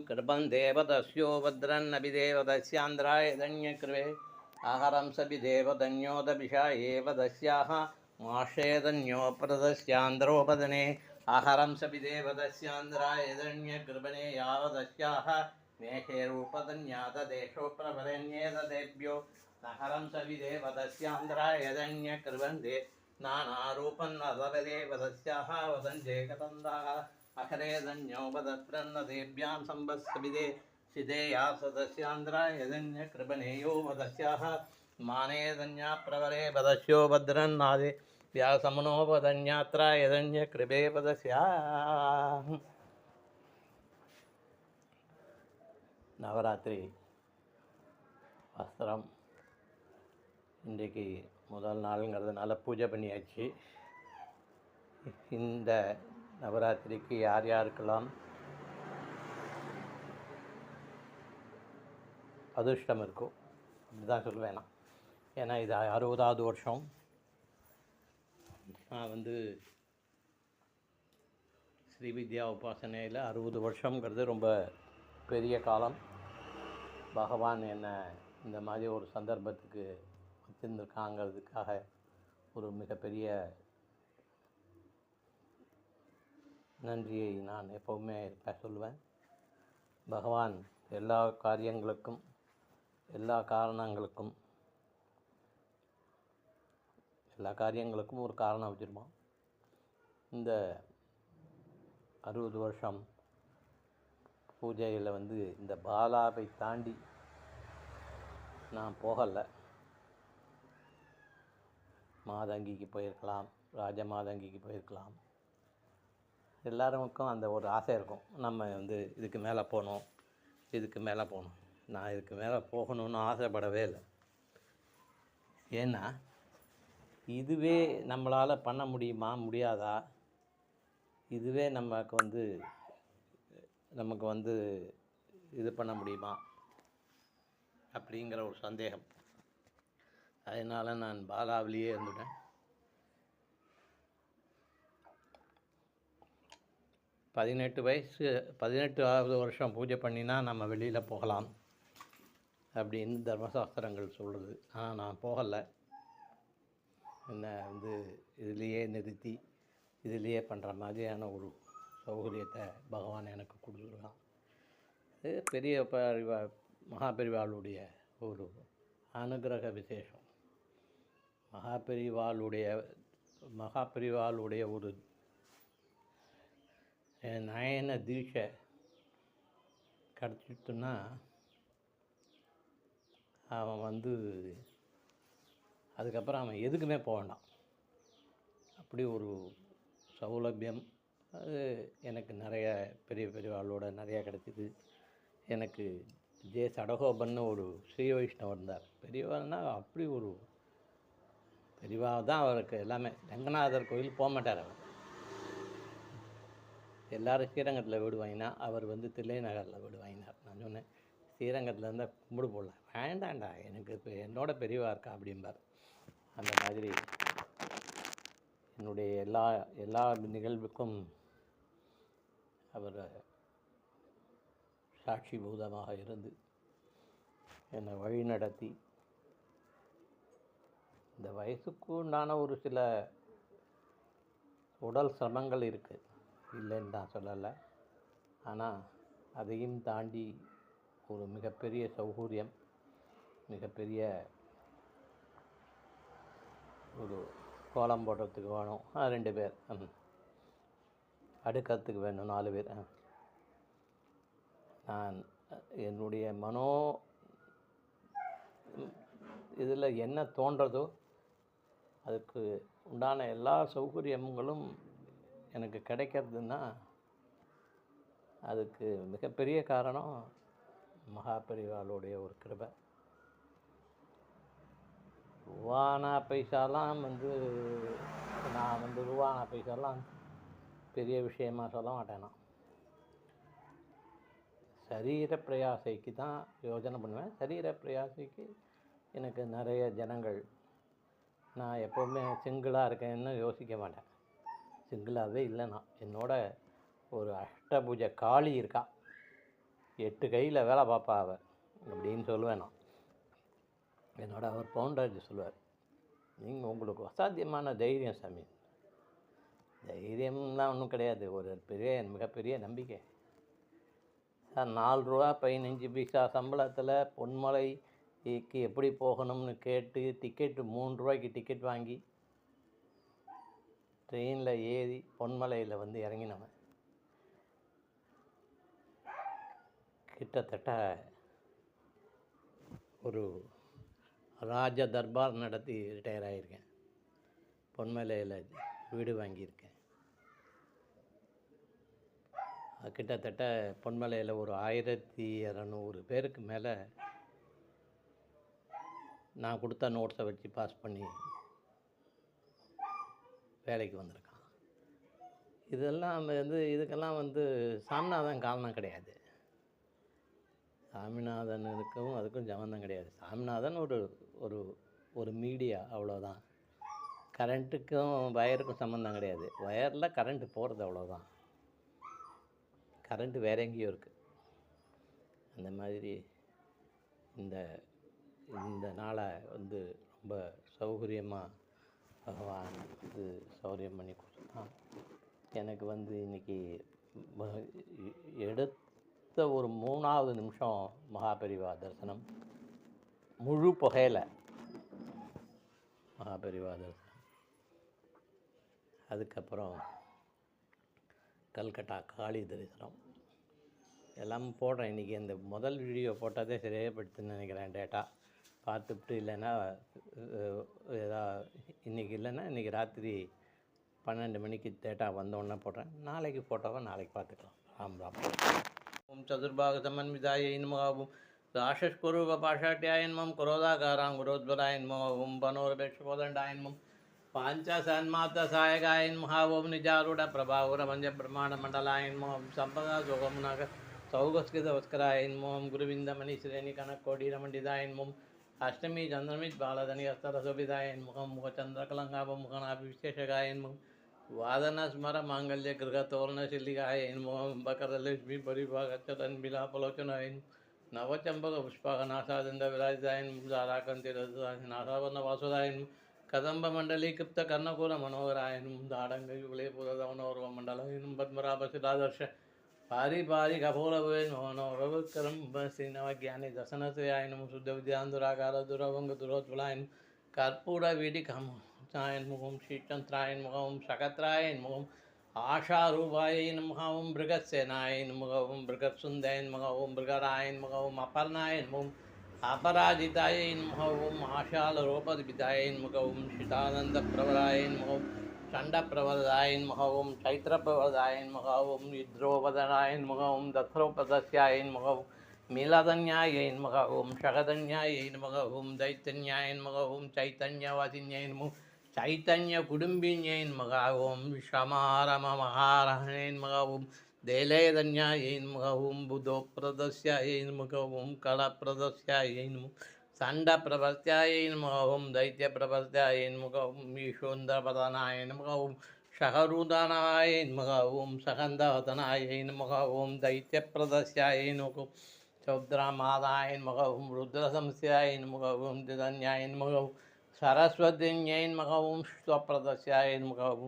कृपं देवदस्यो भद्रन्नभिदेवदस्यान्द्रायदन्यकृवे आहरं सभिदेवदन्योदभिषायेव दस्याः माषेदन्योपदस्यान्द्रोपदने आहरं सभिदेवदस्यान्द्रायदन्यकृपणे यावदस्याः मेषेरूपदन्यातदेशोप्रभरण्येतदेभ्यो नहरं सभिदेवदस्यान्द्रायदन्यकृपन्ते नानारूपन्नरवदेवदस्याः वदन्ते कतन्दाः अखरेदन्योपदप्रन्नदेभ्यां सम्बत्सविदे सिदेया सदस्यान्द्रायदन्यकृपणेयो वदस्याः मानेदन्याप्रवरे वदस्यो भद्रन्नादे व्यासमनोपदन्यात्रायदन्यकृपे वदस्याः. நவராத்திரி வஸ்திரம் இன்றைக்கு முதல் நாளுங்கிறதுனால பூஜை பண்ணியாச்சு. இந்த நவராத்திரிக்கு யார் யாருக்கெல்லாம் அதிர்ஷ்டம் இருக்கோ அப்படி தான் சொல்லுவேன் நான். ஏன்னா இது 60வது வருஷம். நான் ஸ்ரீவித்யா உபாசனையில் 60 வருஷங்கிறது ரொம்ப பெரிய காலம். பகவான் என்னை இந்த மாதிரி ஒரு சந்தர்ப்பத்துக்கு வச்சுருந்துருக்காங்கிறதுக்காக ஒரு மிகப்பெரிய நன்றியை நான் எப்போவுமே சொல்லுவேன். பகவான் எல்லா காரியங்களுக்கும் எல்லா காரணங்களுக்கும் ஒரு காரணம் வச்சுருப்பான். இந்த 60 வருஷம் பூஜையில் இந்த பாலாவை தாண்டி நான் போகலை. மாதங்கிக்கு போயிருக்கலாம், ராஜமாதங்கிக்கு போயிருக்கலாம். எல்லாருக்கும் அந்த ஒரு ஆசை இருக்கும், நம்ம இதுக்கு மேலே போகணும். நான் இதுக்கு மேலே போகணும்னு ஆசைப்படவே இல்லை. ஏன்னா இதுவே நம்மளால் பண்ண முடியுமா முடியாதா, இதுவே நமக்கு இது பண்ண முடியுமா அப்படிங்கிற ஒரு சந்தேகம். அதனால் நான் பாலாவிலேயே இருந்துட்டேன். 18வது வருஷம் பூஜை பண்ணினா நம்ம வெளியில் போகலாம் அப்படின்னு தர்மசாஸ்திரங்கள் சொல்லுது. ஆனால் நான் போகலை. என்னை இதுலேயே நிறுத்தி இதுலேயே பண்ணுற மாதிரியான ஒரு சௌகரியத்தை பகவான் எனக்கு கொடுத்துருக்கான். இது பெரிய மகாபெரிவாளுடைய ஒரு அனுகிரக விசேஷம். மகாபெரிவாளுடைய ஒரு நயன தீட்சை கிடச்சிட்டுன்னா அவன் அதுக்கப்புறம் அவன் எதுக்குமே போக வேண்டாம். அப்படி ஒரு சௌலபியம் அது எனக்கு நிறைய பெரியவாளோட நிறையா கிடச்சிது. எனக்கு ஜே சடகோபன்னு ஒரு ஸ்ரீ வைஷ்ணவர் இருந்தார். பெரியவாள்னா அப்படி ஒரு பெரியவா தான். அவருக்கு எல்லாமே ரங்கநாதர் கோயில் போக மாட்டார். அவர் எல்லோரும் ஸ்ரீரங்கத்தில் வீடு வாங்கினா அவர் தில்லை நகரில் வீடு வாங்கினார். நான் சொன்னேன், ஸ்ரீரங்கத்தில் இருந்தால் கும்பிடு போடல. வேண்டாண்டா, எனக்கு இப்போ என்னோட பெரியவா இருக்கா அப்படிம்பார். அந்த மாதிரி என்னுடைய எல்லா நிகழ்வுக்கும் அவர் சாட்சிபூதமாக இருந்து என்னை வழி நடத்தி, இந்த வயசுக்கு உண்டான ஒரு சில உடல் சிரமங்கள் இருக்குது, இல்லைன்னு நான் சொல்லலை. ஆனால் அதையும் தாண்டி ஒரு மிகப்பெரிய சௌகரியம், மிகப்பெரிய ஒரு கோலம் போடுறதுக்கு வேணும் 2 பேர், அடுக்கிறதுக்கு வேணும் 4 பேர். நான் என்னுடைய இதில் என்ன தோன்றதோ அதுக்கு உண்டான எல்லா சௌகரியங்களும் எனக்கு கிடைக்கிறதுன்னா அதுக்கு மிகப்பெரிய காரணம் மகாபெரிவாளுடைய ஒரு கிருபை. ரூபானா பைசாலாம் நான் ரூபானா பைசாலாம் பெரிய விஷயமாக சொல்ல மாட்டேன். நான் சரீர பிரயாசைக்கு தான் யோஜனை பண்ணுவேன். சரீர பிரயாசைக்கு எனக்கு நிறைய ஜனங்கள், நான் எப்போவுமே சிங்கிளாக இருக்கேன்னு யோசிக்க மாட்டேன். சிங்கிளாகவே இல்லை. நான் என்னோட ஒரு அஷ்டபுஜ காளி இருக்கா. 8 கையில் வேலை பார்ப்பா அவ அப்படின்னு சொல்லுவேன் நான். என்னோட அவர் பவுண்டராஜ் சொல்லுவார், நீங்கள் உங்களுக்கு அசாத்தியமான தைரியம் சாமி. தைரியம்லாம் ஒன்றும் கிடையாது, ஒரு மிகப்பெரிய நம்பிக்கை சார். 4 ரூபா 15 பைசா சம்பளத்தில் பொன்மலைக்கு எப்படி போகணும்னு கேட்டு டிக்கெட்டு 3 ரூபாய்க்கு டிக்கெட் வாங்கி ட்ரெயினில் ஏறி பொன்மலையில் வந்து இறங்கினவன். கிட்டத்தட்ட ஒரு ராஜ தர்பார் நடத்தி ரிட்டையர் ஆகியிருக்கேன். பொன்மலையில் வீடு வாங்கியிருக்கேன். கிட்டத்தட்ட பொன்மலையில் ஒரு 1200 பேருக்கு மேலே நான் கொடுத்த நோட்ஸை வச்சு பாஸ் பண்ணி வேலைக்கு வந்திருக்கான். இதெல்லாம் இதுக்கெல்லாம் சாமிநாதன் காரணம் கிடையாது. சாமிநாதனுக்கும் அதுக்கும் சம்மந்தம் கிடையாது. சாமிநாதன் ஒரு ஒரு ஒரு மீடியா, அவ்வளோதான். கரண்ட்டுக்கும் வயருக்கும் சம்மந்தம் கிடையாது. வயரில் கரண்ட்டு போகிறது, அவ்வளோதான். கரண்ட்டு வேற எங்கேயோ இருக்குது. அந்த மாதிரி இந்த நாளை ரொம்ப சௌகரியமாக பகவான் சௌகரியம் பண்ணி கொடுத்தான். எனக்கு இன்றைக்கி எடுத்த ஒரு 3வது நிமிஷம் மகாபெரிவா தரிசனம், முழு புகையில் மகாபெரிவா தரிசனம். அதுக்கப்புறம் கல்கட்டா காளி தரிசனம் எல்லாம் போடுறேன். இன்றைக்கி இந்த முதல் வீடியோ போட்டதே சரியாகப்படுத்துன்னு நினைக்கிறேன். டேட்டா பார்த்துட்டு இல்லைன்னா இன்றைக்கி இல்லைன்னா இன்றைக்கி ராத்திரி 12 மணிக்கு டேட்டா வந்தோடனே போடுறேன். நாளைக்கு போட்டோவை நாளைக்கு பார்த்துக்கலாம். ராம் ராம். ஓம் சதுர்பாக சமன்விதாய நமः. ராஷஸ்குரூப பாஷாட்யாய நமः. குரோதாகாராம் குரோத்வராய நமः. ஓம் பனோரபேட்சபோதண்டாய நமः. பாஞ்சாசன்மாத்தசாயகாய நமः. ஓம் நிஜாரூட பிரபாவுரமஞ்ச பிரமாண மண்டலாய நமः. சம்பதா சுகமுனாக சௌகஸ்கிதவஸ்கராய நமः. குருவிந்தமணி ஸ்ரேணி கணக்கோடீரமண்டிதாய நமः. அஷ்டமி சந்திரமித் பாலதனி அஸ்தரசோபிதாய நமः. முகச்சந்திரகலங்காப முகநாபி விசேஷகாய நமः. வாதனஸ்மர மாங்கல்ய கிருகத்தோரணசில்லிகாய நமः. பகரலட்சுமி பரிபாகச்சரன்பிலாபலோச்சனாய நமः. நவச்சம்பக புஷ்பாக நாசாதந்த விராஜிதாய நமः. தாராகந்திரதாய நாசாவர்ண வாசுதாய நமः. கதம்ப மண்டலி கிப்த கர்ணகூல மனோகராய நமः. தாடங்க யுகலே புரதவனோர்வ மண்டலாய நமः. பத்மராபசிராதர்ஷ பாரி பாரி கபோலவேன் மோனோரவக்கரம் ஸ்ரீநவஜானி தசனசயாய நமः. சுத்த வித்யாந்துராகார துரவங்க துரோத்வலாய நமः. கற்பூர வீடி கமசாய நமः. ஸ்ரீச்சந்திராய நமः. சகத்ராய நமः. ஆஷாரூபாய நமः. மிருகசேனாய நமः. மிருகசுந்தாய நமः. மிருகராய நமः. அபர்ணாய நமः. अपराजिताय नमः. आशालरोपदिताय नमः. शितानंदप्रवराय नमः. चंडप्रवरदाय नमः. चैत्रप्रवरदाय नमः. युद्रोपदनाय नमः. दत्रोपदस्याय नमः. मीलादन्याय नमः. शगदन्याय नमः. दैत्यन्याय नमः. चैतन्यवासिन्याय नमः. चैतन्यकुटुम्बिन्याय नमः. विषमारममहारहणे नमः. देलेदन्याय नमः. बुधोप्रदस्याय नमः. कलप्रदस्याय नमः. चण्डप्रभस्याय नमः. दैत्यप्रभस्याय नमः. ईशोन्द्रपदनाय नमः. शहरुदनाय नमः. सकन्दवदनाय नमः. दैत्यप्रदस्याय नमः. चौद्रमादाय नमः. रुद्रशंस्याय नमः. दिदन्याय नमः. सरस्वतीन्याय नमः. स्वप्रदस्याय नमः.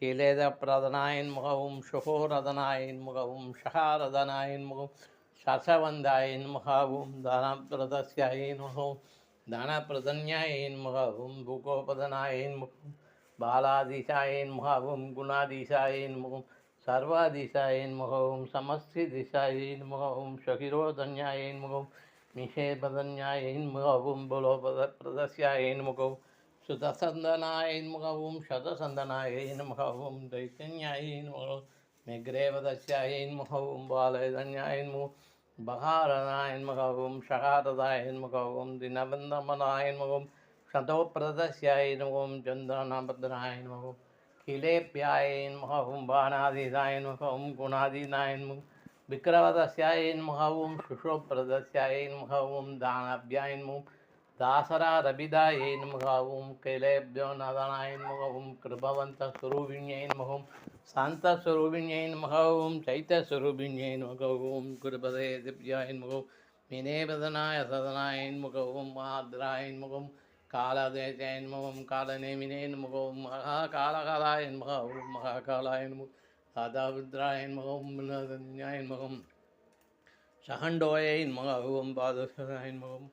कीलेदप्रदनाय नमः. शुभोरदनाय नमः. शहारदनाय नमः. शशवन्दाय नमः. दानप्रदस्याय नमः. दानप्रदन्याय नमः. भूगोपदनाय नमः. बालाधीशाय नमः. गुणाधीशाय नमः. सर्वाधीशाय नमः. समस्तिदिशाय नमः. शकिरोधन्याय नमः. निषेधन्याय नमः. बलोपदप्रदस्याय नमः. सुतसन्दनाय नमः. शतसन्दनाय नमः. दैत्यन्याय नमः. मेघ्रेवदस्याय नमः. बालयदन्याय नमः. बहारनाय नमः. शहारदाय नमः. दिनबन्धमनाय नमः. शतोप्रदस्याय नमः. चन्द्रनाभद्राय नमः. किलेप्याय नमः. बाणाधीशाय नमः. गुणाधीनाय नमः. विक्रवदस्याय नमः. शुशोप्रदस्याय नमः. दानाभ्याय नमः. दासरा रबिदाय नमः. कैलेभ्यो नदनाय नमः. कृपवंत स्वरूपिण्यै नमः. शान्तस्वरूपिण्यै नमः ॐ चैत्यस्वरूपिण्यै नमः ॐ गुरुपदे दिव्याय नमः ॐ विनयवदनाय सदनाय नमः ॐ महाद्राय नमः ॐ कालदेशाय नमः ॐ कालनेमिने नमः ॐ महाकालकालाय नमः ॐ महाकालाय नमः दादारुद्राय नमः ॐ विनोदन्याय नमः ॐ शहण्डोयै नमः ॐ पादोषाय नमः ॐ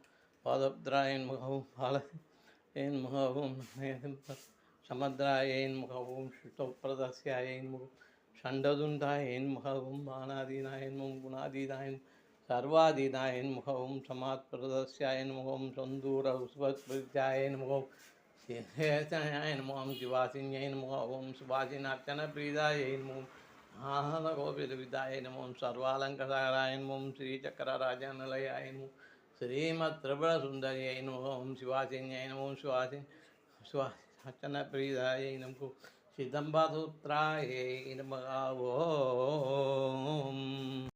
पादोद्राय नमः ॐ बालय नमः ॐ समुद्राय नमः ॐ श्रुतप्रदस्याय नमः षण्डदुण्डाय नमः ॐ मानादीनाय नमः गुणादीनाय सर्वादीनाय नमः ॐ समात्प्रदस्याय नमः ॐ सन्दूरस्वत्याय नमः ॐ शेषाय नमः ॐ शिवासिन्यै नमः ॐ सुभाषिनार्चनप्रीदाय नमः आनन्दगोपितविदाय नमो सर्वालङ्काराय नमो श्रीचक्रराजनिलयाय नमो श्रीमत्त्रिपुरसुन्दर्यै नमो शिवासिन्यै नमो शिवासिनप्रीदाय नमो सिदम्बसूत्रायै नमः ॐ